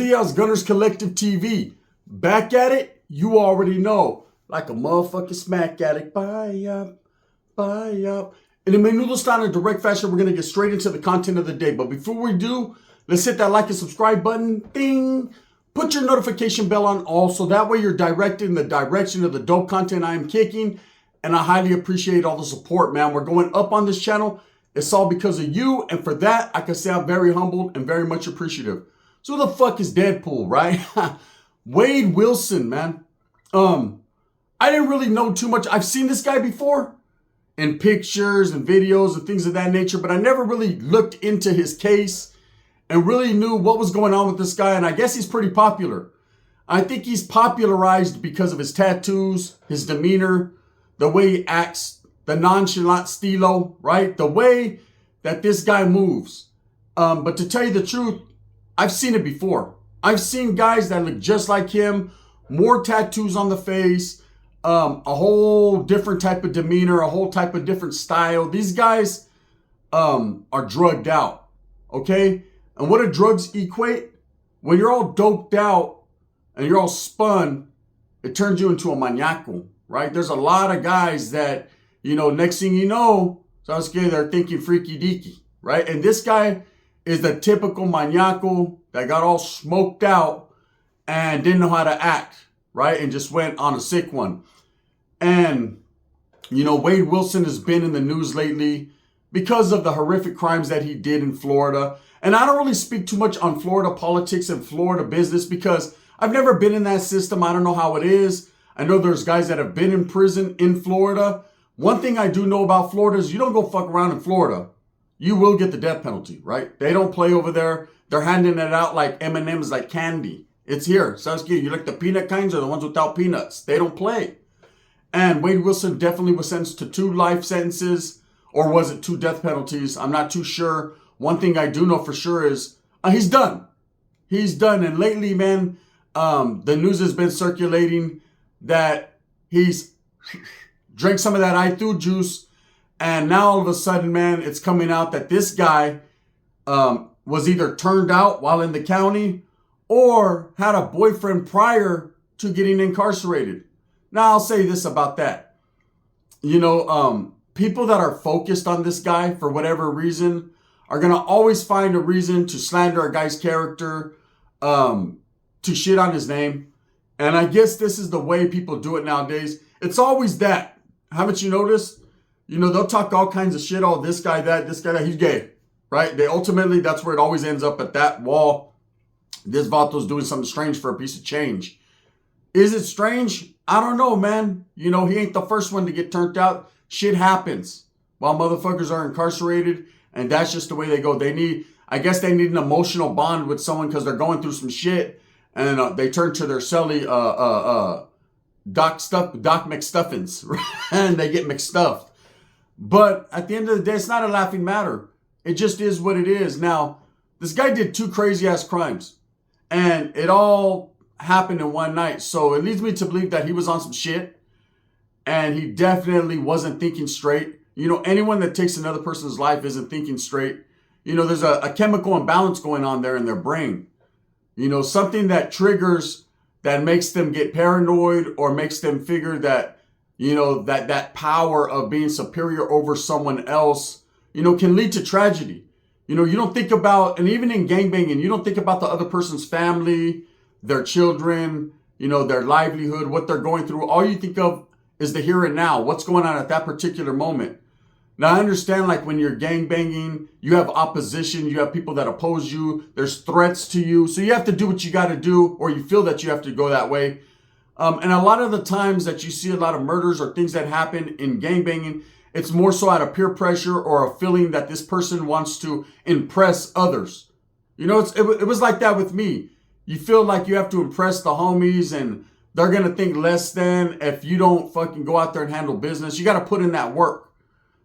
Diaz, Gunners Collective TV. Back at it, you already know. Like a motherfucking smack addict. Buy up, buy up. In a menudo style in direct fashion, we're going to get straight into the content of the day. But before we do, let's hit that like and subscribe button. Ding. Put your notification bell on all so that way you're directed in the direction of the dope content I am kicking. And I highly appreciate all the support, man. We're going up on this channel. It's all because of you. And for that, I can say I'm very humbled and very much appreciative. So who the fuck is Deadpool, right? Wade Wilson, man. I didn't really know too much. I've seen this guy before in pictures and videos and things of that nature, but I never really looked into his case and really knew what was going on with this guy. And I guess he's pretty popular. I think he's popularized because of his tattoos, his demeanor, the way he acts, the nonchalant stilo, right? The way that this guy moves. But to tell you the truth, I've seen it before. I've seen guys that look just like him, more tattoos on the face, a whole different type of demeanor, a whole type of different style. These guys are drugged out, okay? And what do drugs equate? When you're all doped out and you're all spun, it turns you into a maniaco, right? There's a lot of guys that, next thing you know, they're thinking freaky deaky, right? And this guy is the typical maniaco that got all smoked out and didn't know how to act, right? And just went on a sick one. And, Wade Wilson has been in the news lately because of the horrific crimes that he did in Florida. And I don't really speak too much on Florida politics and Florida business because I've never been in that system. I don't know how it is. I know there's guys that have been in prison in Florida. One thing I do know about Florida is you don't go fuck around in Florida. You will get the death penalty, right? They don't play over there. They're handing it out like M&M's, like candy. It's here. Saskia, you like the peanut kinds or the ones without peanuts? They don't play. And Wade Wilson definitely was sentenced to 2 life sentences, or was it 2 death penalties? I'm not too sure. One thing I do know for sure is he's done. He's done. And lately, man, the news has been circulating that he's drank some of that Aitu juice. And now all of a sudden, man, it's coming out that this guy was either turned out while in the county or had a boyfriend prior to getting incarcerated. Now, I'll say this about that. People that are focused on this guy for whatever reason are going to always find a reason to slander a guy's character, to shit on his name. And I guess this is the way people do it nowadays. It's always that. Haven't you noticed? They'll talk all kinds of shit. Oh, this guy, that, he's gay, right? Ultimately, that's where it always ends up at that wall. This Vato's doing something strange for a piece of change. Is it strange? I don't know, man. He ain't the first one to get turned out. Shit happens while motherfuckers are incarcerated. And that's just the way they go. I guess they need an emotional bond with someone because they're going through some shit. And they turn to their celly, Doc McStuffins, and they get McStuffed. But at the end of the day, it's not a laughing matter. It just is what it is. Now, this guy did 2 crazy ass crimes and it all happened in one night. So it leads me to believe that he was on some shit and he definitely wasn't thinking straight. Anyone that takes another person's life isn't thinking straight. There's a chemical imbalance going on there in their brain. Something that triggers, that makes them get paranoid or makes them figure that that power of being superior over someone else, can lead to tragedy. You don't think about, and even in gangbanging, you don't think about the other person's family, their children, their livelihood, what they're going through. All you think of is the here and now, what's going on at that particular moment. Now, I understand, like, when you're gangbanging, you have opposition, you have people that oppose you, there's threats to you. So you have to do what you got to do, or you feel that you have to go that way. And a lot of the times that you see a lot of murders or things that happen in gangbanging, it's more so out of peer pressure or a feeling that this person wants to impress others. It was like that with me. You feel like you have to impress the homies and they're going to think less than if you don't fucking go out there and handle business. You got to put in that work.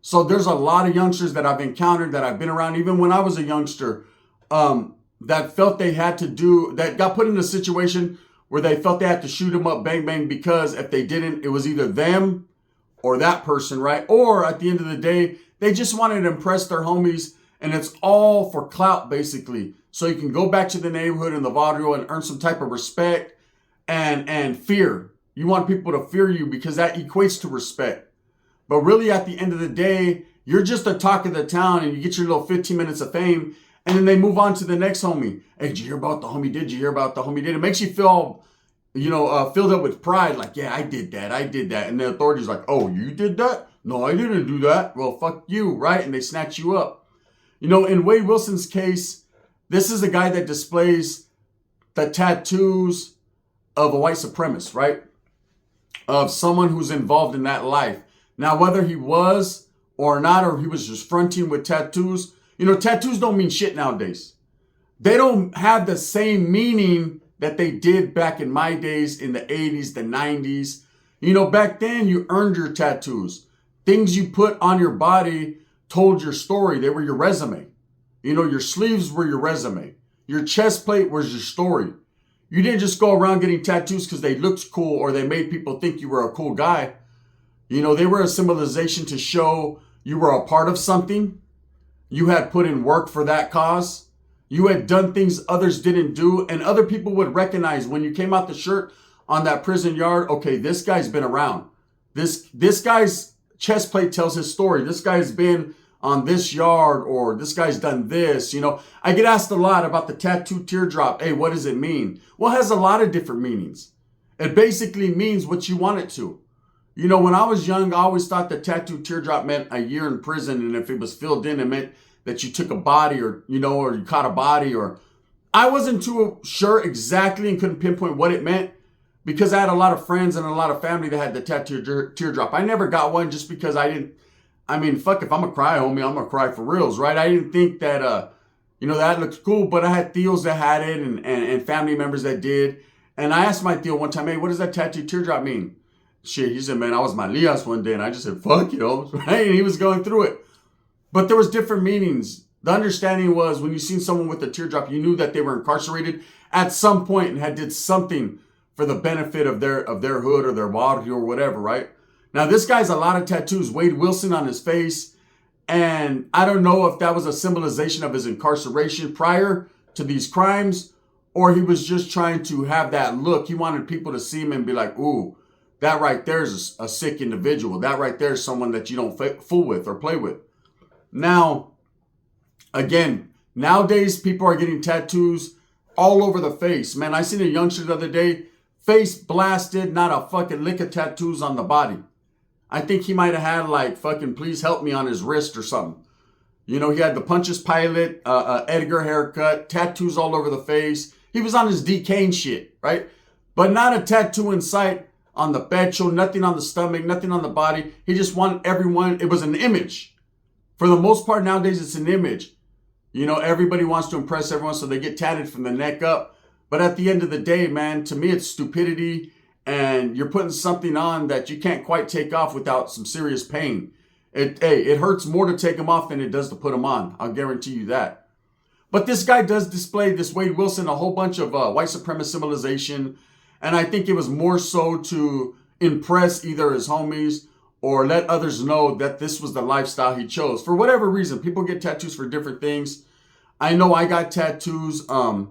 So there's a lot of youngsters that I've encountered, that I've been around, even when I was a youngster, that felt they had to do, that got put in a situation where they felt they had to shoot him up, bang, bang, because if they didn't, it was either them or that person, right? Or at the end of the day, they just wanted to impress their homies And it's all for clout, basically. So you can go back to the neighborhood in the barrio and earn some type of respect and fear. You want people to fear you because that equates to respect. But really, at the end of the day, you're just the talk of the town and you get your little 15 minutes of fame. And then they move on to the next homie. Hey, did you hear about the homie? Did you hear about the homie? Did it makes you feel, filled up with pride. Like, yeah, I did that. And the authorities like, oh, you did that? No, I didn't do that. Well, fuck you, right? And they snatch you up. In Wade Wilson's case, this is a guy that displays the tattoos of a white supremacist, right? Of someone who's involved in that life. Now, whether he was or not, or he was just fronting with tattoos, tattoos don't mean shit nowadays. They don't have the same meaning that they did back in my days in the 80s, the 90s. Back then you earned your tattoos. Things you put on your body told your story. They were your resume. Your sleeves were your resume. Your chest plate was your story. You didn't just go around getting tattoos because they looked cool or they made people think you were a cool guy. They were a symbolization to show you were a part of something. You had put in work for that cause. You had done things others didn't do, and other people would recognize when you came out the shirt on that prison yard, okay, this guy's been around. This guy's chest plate tells his story. This guy's been on this yard, or this guy's done this. I get asked a lot about the tattoo teardrop. Hey, what does it mean? Well, it has a lot of different meanings. It basically means what you want it to. When I was young, I always thought the tattoo teardrop meant a year in prison. And if it was filled in, it meant that you took a body or you caught a body, or I wasn't too sure exactly and couldn't pinpoint what it meant because I had a lot of friends and a lot of family that had the tattoo teardrop. I never got one just because fuck, if I'm gonna cry, homie, I'm gonna cry for reals, right? I didn't think that, that looks cool, but I had tios that had it and family members that did. And I asked my tio one time, hey, what does that tattoo teardrop mean? Shit, he said, man, I was Malias one day and I just said, fuck, right? And he was going through it. But there was different meanings. The understanding was when you seen someone with a teardrop, you knew that they were incarcerated at some point and had did something for the benefit of their hood or their barrio or whatever, right? Now, this guy's a lot of tattoos. Wade Wilson on his face. And I don't know if that was a symbolization of his incarceration prior to these crimes, or he was just trying to have that look. He wanted people to see him and be like, ooh, that right there is a sick individual. That right there is someone that you don't fool with or play with. Now, again, nowadays people are getting tattoos all over the face. Man, I seen a youngster the other day, face blasted, not a fucking lick of tattoos on the body. I think he might have had like fucking please help me on his wrist or something. He had the Punches Pilot, Edgar haircut, tattoos all over the face. He was on his D. Kane shit, right? But not a tattoo in sight on the pecho, nothing on the stomach, nothing on the body. He just wanted everyone, it was an image. For the most part nowadays, it's an image. Everybody wants to impress everyone, so they get tatted from the neck up. But at the end of the day, man, to me, it's stupidity. And you're putting something on that you can't quite take off without some serious pain. It hurts more to take them off than it does to put them on. I'll guarantee you that. But this guy does display, this Wade Wilson, a whole bunch of white supremacist symbolization. And I think it was more so to impress either his homies or let others know that this was the lifestyle he chose. For whatever reason, people get tattoos for different things. I know I got tattoos out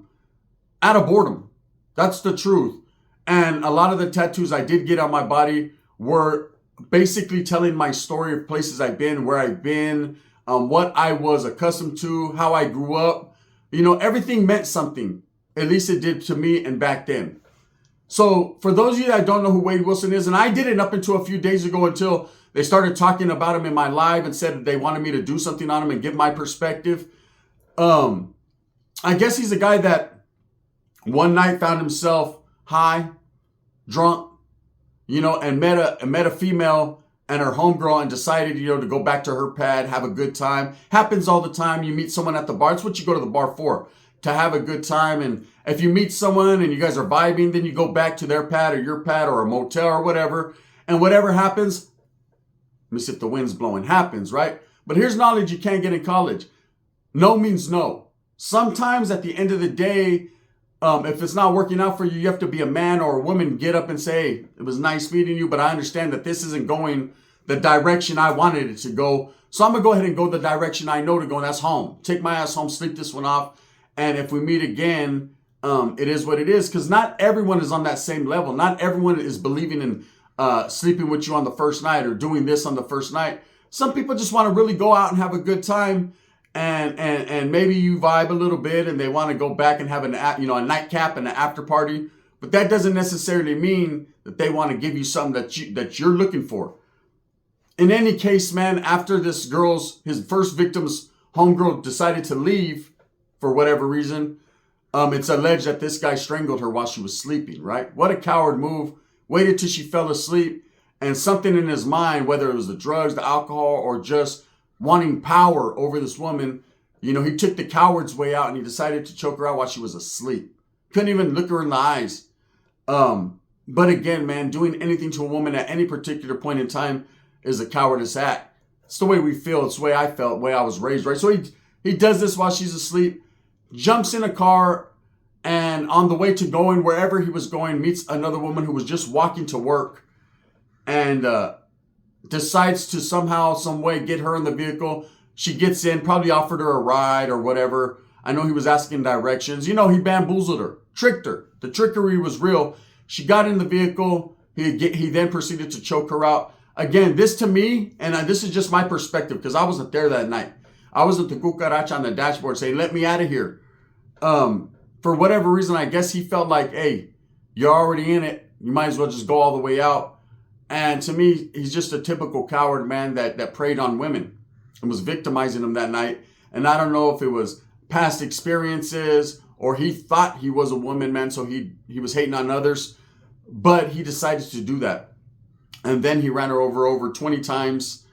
of boredom. That's the truth. And a lot of the tattoos I did get on my body were basically telling my story of places I've been, where I've been, what I was accustomed to, how I grew up. Everything meant something. At least it did to me and back then. So for those of you that don't know who Wade Wilson is, and I didn't up until a few days ago until they started talking about him in my live and said they wanted me to do something on him and give my perspective. I guess he's a guy that one night found himself high, drunk, and met a female and her homegirl and decided, to go back to her pad, have a good time. Happens all the time. You meet someone at the bar. That's what you go to the bar for, to have a good time. And if you meet someone and you guys are vibing, then you go back to their pad or your pad or a motel or whatever. And whatever happens, let me see if the wind's blowing, happens, right? But here's knowledge you can't get in college. No means no. Sometimes at the end of the day, if it's not working out for you, you have to be a man or a woman, get up and say, hey, it was nice meeting you, but I understand that this isn't going the direction I wanted it to go. So I'm going to go ahead and go the direction I know to go, and that's home. Take my ass home, sleep this one off. And if we meet again, it is what it is. Because not everyone is on that same level. Not everyone is believing in sleeping with you on the first night or doing this on the first night. Some people just want to really go out and have a good time. And maybe you vibe a little bit and they want to go back and have a nightcap and an after party. But that doesn't necessarily mean that they want to give you something that you're looking for. In any case, man, after his first victim's homegirl decided to leave for whatever reason, it's alleged that this guy strangled her while she was sleeping, right? What a coward move. Waited till she fell asleep, and something in his mind, whether it was the drugs, the alcohol, or just wanting power over this woman, he took the coward's way out and he decided to choke her out while she was asleep. Couldn't even look her in the eyes. But again, man, doing anything to a woman at any particular point in time is a cowardice act. It's the way we feel. It's the way I felt, the way I was raised, right? So he does this while she's asleep, jumps in a car, and on the way to going wherever he was going, meets another woman who was just walking to work and decides to somehow, some way get her in the vehicle. She gets in, probably offered her a ride or whatever. I know he was asking directions. He bamboozled her, tricked her. The trickery was real. She got in the vehicle. He then proceeded to choke her out. Again, this to me, and this is just my perspective because I wasn't there that night. I was at the cucaracha on the dashboard saying, let me out of here. For whatever reason, I guess he felt like, hey, you're already in it. You might as well just go all the way out. And to me, he's just a typical coward, man, that preyed on women and was victimizing them that night. And I don't know if it was past experiences or he thought he was a woman, man, so he was hating on others. But he decided to do that. And then he ran her over 20 times.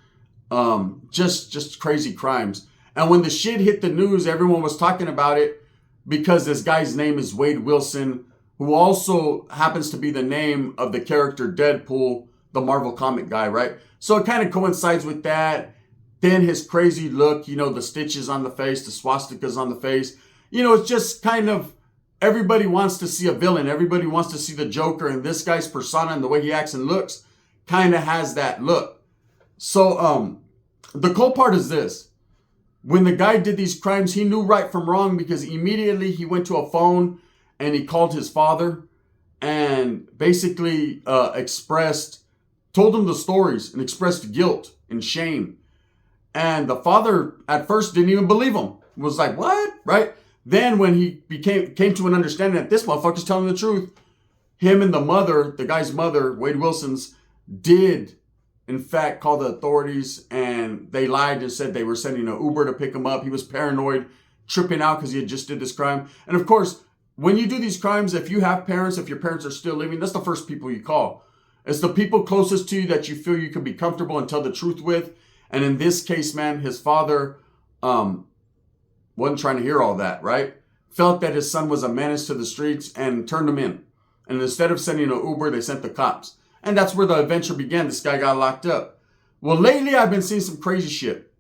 Just crazy crimes. And when the shit hit the news, everyone was talking about it because this guy's name is Wade Wilson, who also happens to be the name of the character Deadpool, the Marvel comic guy, right? So it kind of coincides with that. Then his crazy look, the stitches on the face, the swastikas on the face. It's just kind of, everybody wants to see a villain. Everybody wants to see the Joker. And this guy's persona and the way he acts and looks kind of has that look. So the cool part is this. When the guy did these crimes, he knew right from wrong because immediately he went to a phone and he called his father and basically told him the stories and expressed guilt and shame. And the father at first didn't even believe him. Was like, what? Right? Then when he came to an understanding that this motherfucker's telling the truth, him and the mother, the guy's mother, Wade Wilson's, did in fact call the authorities, and they lied and said they were sending an Uber to pick him up. He was paranoid, tripping out because he had just did this crime. And of course, when you do these crimes, if you have parents, if your parents are still living, that's the first people you call. It's the people closest to you that you feel you can be comfortable and tell the truth with. And in this case, man, his father wasn't trying to hear all that, right? Felt that his son was a menace to the streets and turned him in. And instead of sending an Uber, they sent the cops. And that's where the adventure began. This guy got locked up. Well, lately I've been seeing some crazy shit.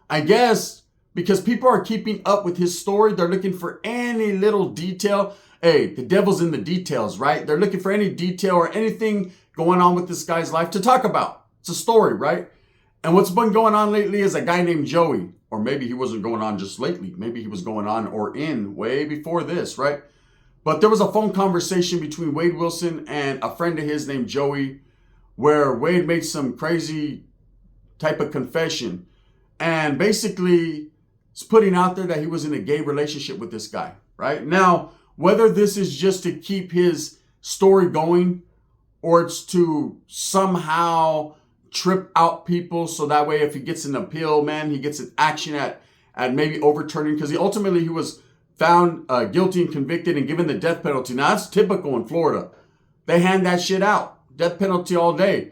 I guess because people are keeping up with his story. They're looking for any little detail. Hey, the devil's in the details, right? They're looking for any detail or anything going on with this guy's life to talk about. It's a story, right? And what's been going on lately is a guy named Joey. Or maybe he wasn't going on just lately. Maybe he was going on or in way before this, right? But there was a phone conversation between Wade Wilson and a friend of his named Joey where Wade made some crazy type of confession and basically is putting out there that he was in a gay relationship with this guy, right? Now, whether this is just to keep his story going or it's to somehow trip out people so that way if he gets an appeal, man, he gets an action at maybe overturning, because he was found guilty and convicted and given the death penalty. Now, that's typical in Florida. They hand that shit out. Death penalty all day.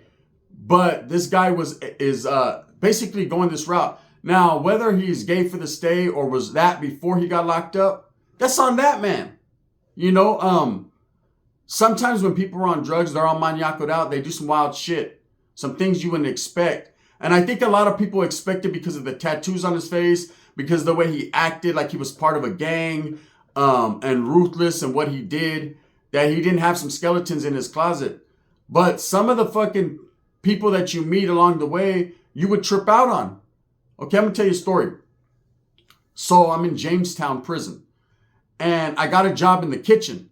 But this guy is basically going this route. Now, whether he's gay for the stay or was that before he got locked up, that's on that man. Sometimes when people are on drugs, they're all maniacoed out. They do some wild shit. Some things you wouldn't expect. And I think a lot of people expect it because of the tattoos on his face, because of the way he acted like he was part of a gang, and ruthless and what he did, that he didn't have some skeletons in his closet. But some of the fucking people that you meet along the way, you would trip out on. Okay, I'm going to tell you a story. So I'm in Jamestown prison and I got a job in the kitchen,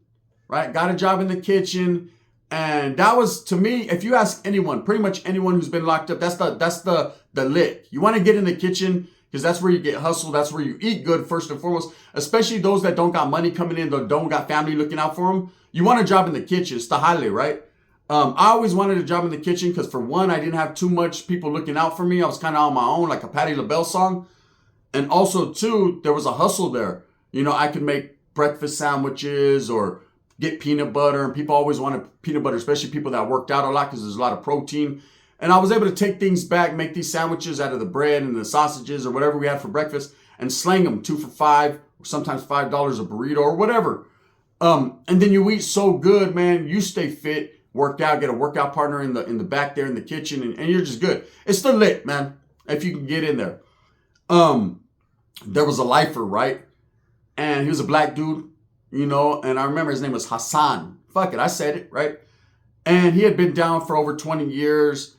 right? Got a job in the kitchen. And that was, to me, if you ask anyone, pretty much anyone who's been locked up, that's the lick. You want to get in the kitchen because that's where you get hustled. That's where you eat good, first and foremost, especially those that don't got money coming in, that don't got family looking out for them. You want a job in the kitchen. It's the highlight, right? I always wanted a job in the kitchen because, for one, I didn't have too much people looking out for me. I was kind of on my own, like a Patti LaBelle song. And also, two, there was a hustle there. You know, I could make breakfast sandwiches or get peanut butter. And people always wanted peanut butter, especially people that worked out a lot because there's a lot of protein. And I was able to take things back, make these sandwiches out of the bread and the sausages or whatever we had for breakfast and slang them 2 for $5, or sometimes $5 a burrito or whatever. And then you eat so good, man. You stay fit, work out, get a workout partner in the back there in the kitchen, and you're just good. It's the lit, man, if you can get in there. There was a lifer, right? And he was a black dude, you know, and I remember his name was Hassan. Fuck it, I said it, right? And he had been down for over 20 years.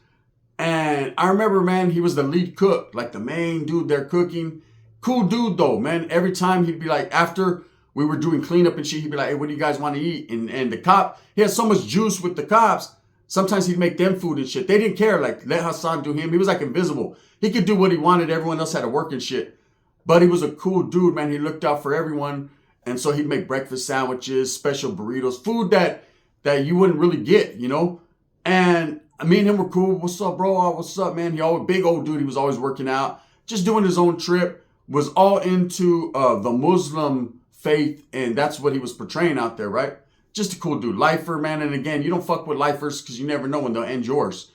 And I remember, man, he was the lead cook, like the main dude there cooking. Cool dude, though, man. Every time he'd be like, after we were doing cleanup and shit, he'd be like, hey, what do you guys want to eat? And the cop, he had so much juice with the cops. Sometimes he'd make them food and shit. They didn't care. Like, let Hassan do him. He was like invisible. He could do what he wanted. Everyone else had to work and shit. But he was a cool dude, man. He looked out for everyone. And so he'd make breakfast sandwiches, special burritos, food that you wouldn't really get, you know? And me and him were cool. What's up, bro? Oh, what's up, man? He always, big old dude. He was always working out, just doing his own trip, was all into the Muslim faith. And that's what he was portraying out there, right? Just a cool dude. Lifer, man. And again, you don't fuck with lifers because you never know when they'll end yours,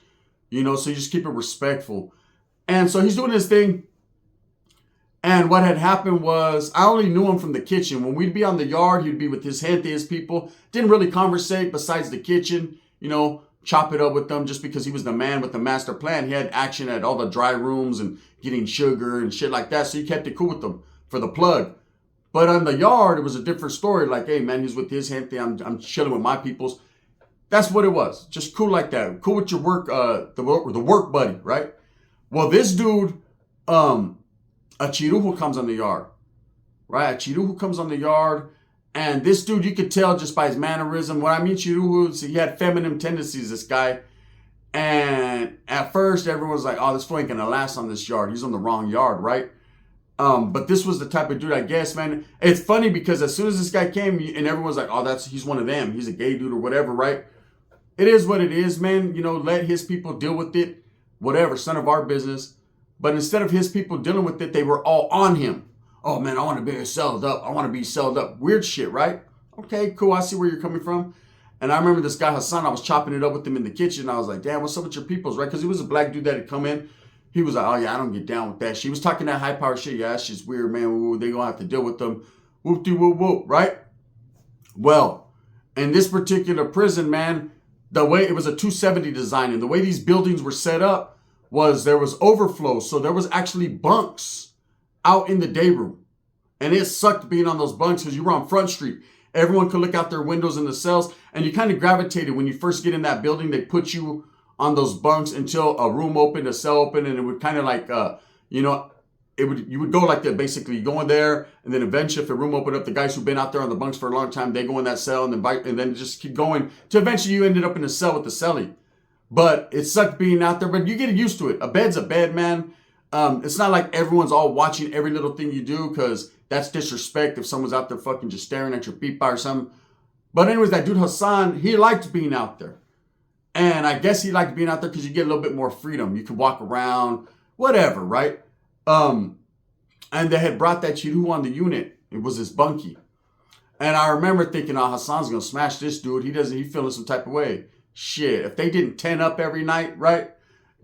you know? So you just keep it respectful. And so he's doing his thing. And what had happened was, I only knew him from the kitchen. When we'd be on the yard, he'd be with his gente, his people. Didn't really conversate besides the kitchen, you know, chop it up with them just because he was the man with the master plan. He had action at all the dry rooms and getting sugar and shit like that. So he kept it cool with them for the plug. But on the yard, it was a different story. Like, hey, man, he's with his gente. I'm chilling with my peoples. That's what it was. Just cool like that. Cool with your work, the work buddy, right? Well, this dude, a Chirujo comes on the yard, right? A Chirujo comes on the yard, and this dude, you could tell just by his mannerism. When I mean Chirujo, he had feminine tendencies, this guy. And at first, everyone was like, oh, this fool ain't gonna last on this yard. He's on the wrong yard, right? But this was the type of dude, I guess, man. It's funny because as soon as this guy came, and everyone's like, oh, he's one of them. He's a gay dude or whatever, right? It is what it is, man. You know, let his people deal with it. Whatever, it's none of our business. But instead of his people dealing with it, they were all on him. Oh, man, I want to be selled up. I want to be selled up. Weird shit, right? Okay, cool. I see where you're coming from. And I remember this guy, Hassan, I was chopping it up with him in the kitchen. I was like, damn, what's up with your peoples, right? Because he was a black dude that had come in. He was like, oh, yeah, I don't get down with that shit. He was talking that high power shit. Yeah, that's just weird, man. They going to have to deal with them. Whoop-de-whoop-whoop, right? Well, in this particular prison, man, the way it was a 270 design, and the way these buildings were set up, was there was overflow. So there was actually bunks out in the day room. And it sucked being on those bunks because you were on Front Street. Everyone could look out their windows in the cells. And you kind of gravitated when you first get in that building. They put you on those bunks until a room opened, a cell opened. And it would kind of like, you would go like that. Basically, you go in there. And then eventually, if the room opened up, the guys who've been out there on the bunks for a long time, they go in that cell and then just keep going. To eventually you ended up in a cell with the cellie. But it sucked being out there, but you get used to it. A bed's a bed, man. It's not like everyone's all watching every little thing you do because that's disrespect if someone's out there fucking just staring at your pipa or something. But anyways, that dude Hassan, he liked being out there. And I guess he liked being out there because you get a little bit more freedom. You could walk around, whatever, right? And they had brought that Chirujo on the unit. It was his bunkie. And I remember thinking, oh, Hassan's going to smash this dude. He feeling some type of way. Shit, if they didn't 10 up every night, right?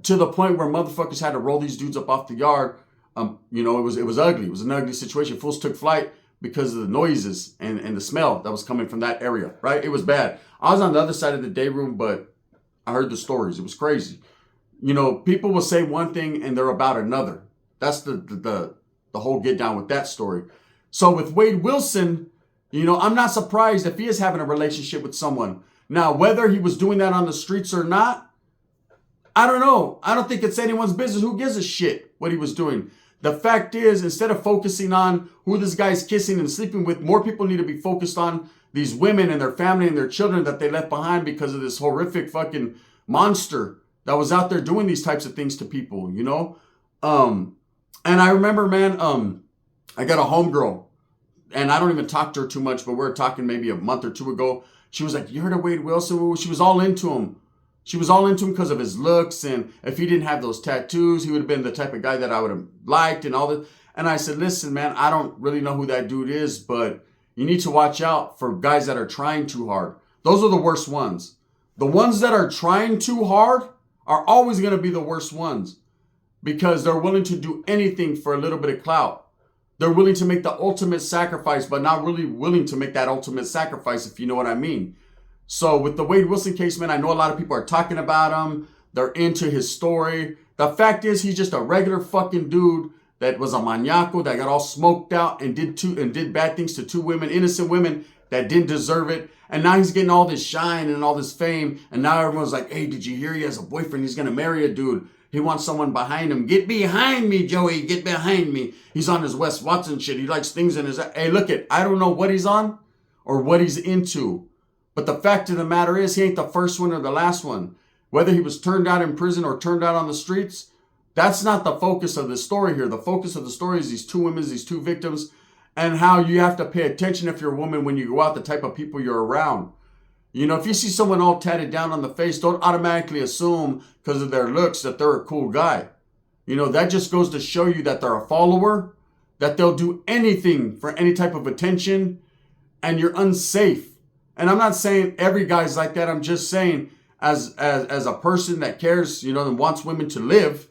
To the point where motherfuckers had to roll these dudes up off the yard. You know, it was ugly. It was an ugly situation. Fools took flight because of the noises and the smell that was coming from that area, right? It was bad. I was on the other side of the day room, but I heard the stories. It was crazy. You know, people will say one thing and they're about another. That's the whole get down with that story. So with Wade Wilson, you know, I'm not surprised if he is having a relationship with someone. Now, whether he was doing that on the streets or not, I don't know. I don't think it's anyone's business. Who gives a shit what he was doing? The fact is, instead of focusing on who this guy's kissing and sleeping with, more people need to be focused on these women and their family and their children that they left behind because of this horrific fucking monster that was out there doing these types of things to people, you know? And I remember, man, I got a homegirl, and I don't even talk to her too much, but we were talking maybe a month or two ago. She was like, you heard of Wade Wilson? She was all into him. She was all into him because of his looks, and if he didn't have those tattoos, he would have been the type of guy that I would have liked and all that. And I said, listen, man, I don't really know who that dude is, but you need to watch out for guys that are trying too hard. Those are the worst ones. The ones that are trying too hard are always going to be the worst ones because they're willing to do anything for a little bit of clout. They're willing to make the ultimate sacrifice, but not really willing to make that ultimate sacrifice, if you know what I mean. So with the Wade Wilson case, man, I know a lot of people are talking about him. They're into his story. The fact is, he's just a regular fucking dude that was a maniaco that got all smoked out and did bad things to two women, innocent women that didn't deserve it. And now he's getting all this shine and all this fame. And now everyone's like, hey, did you hear he has a boyfriend? He's going to marry a dude. He wants someone behind him. Get behind me, Joey. Get behind me. He's on his Wes Watson shit. He likes things in his... Hey, look it. I don't know what he's on or what he's into. But the fact of the matter is, he ain't the first one or the last one. Whether he was turned out in prison or turned out on the streets, that's not the focus of the story here. The focus of the story is these two women, these two victims, and how you have to pay attention if you're a woman when you go out, the type of people you're around. You know, if you see someone all tatted down on the face, don't automatically assume because of their looks that they're a cool guy. You know, that just goes to show you that they're a follower, that they'll do anything for any type of attention, and you're unsafe. And I'm not saying every guy's like that. I'm just saying as a person that cares, you know, and wants women to live,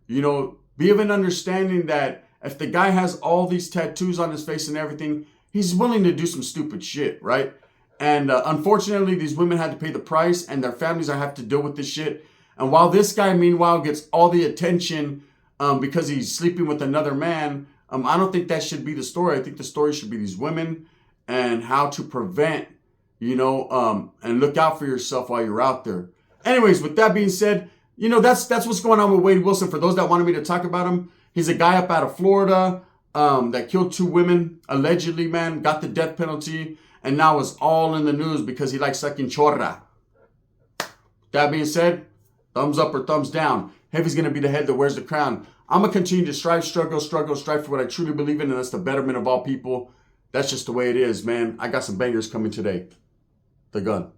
you know, be of an understanding that if the guy has all these tattoos on his face and everything, he's willing to do some stupid shit, right? And unfortunately, these women had to pay the price and their families have to deal with this shit. And while this guy, meanwhile, gets all the attention because he's sleeping with another man, I don't think that should be the story. I think the story should be these women and how to prevent, you know, and look out for yourself while you're out there. Anyways, with that being said, you know, that's what's going on with Wade Wilson. For those that wanted me to talk about him, he's a guy up out of Florida that killed two women, allegedly, man, got the death penalty, and now is all in the news because he likes sucking chorra. That being said, thumbs up or thumbs down. Heavy's going to be the head that wears the crown. I'm going to continue to strive for what I truly believe in, and that's the betterment of all people. That's just the way it is, man. I got some bangers coming today. The Gun.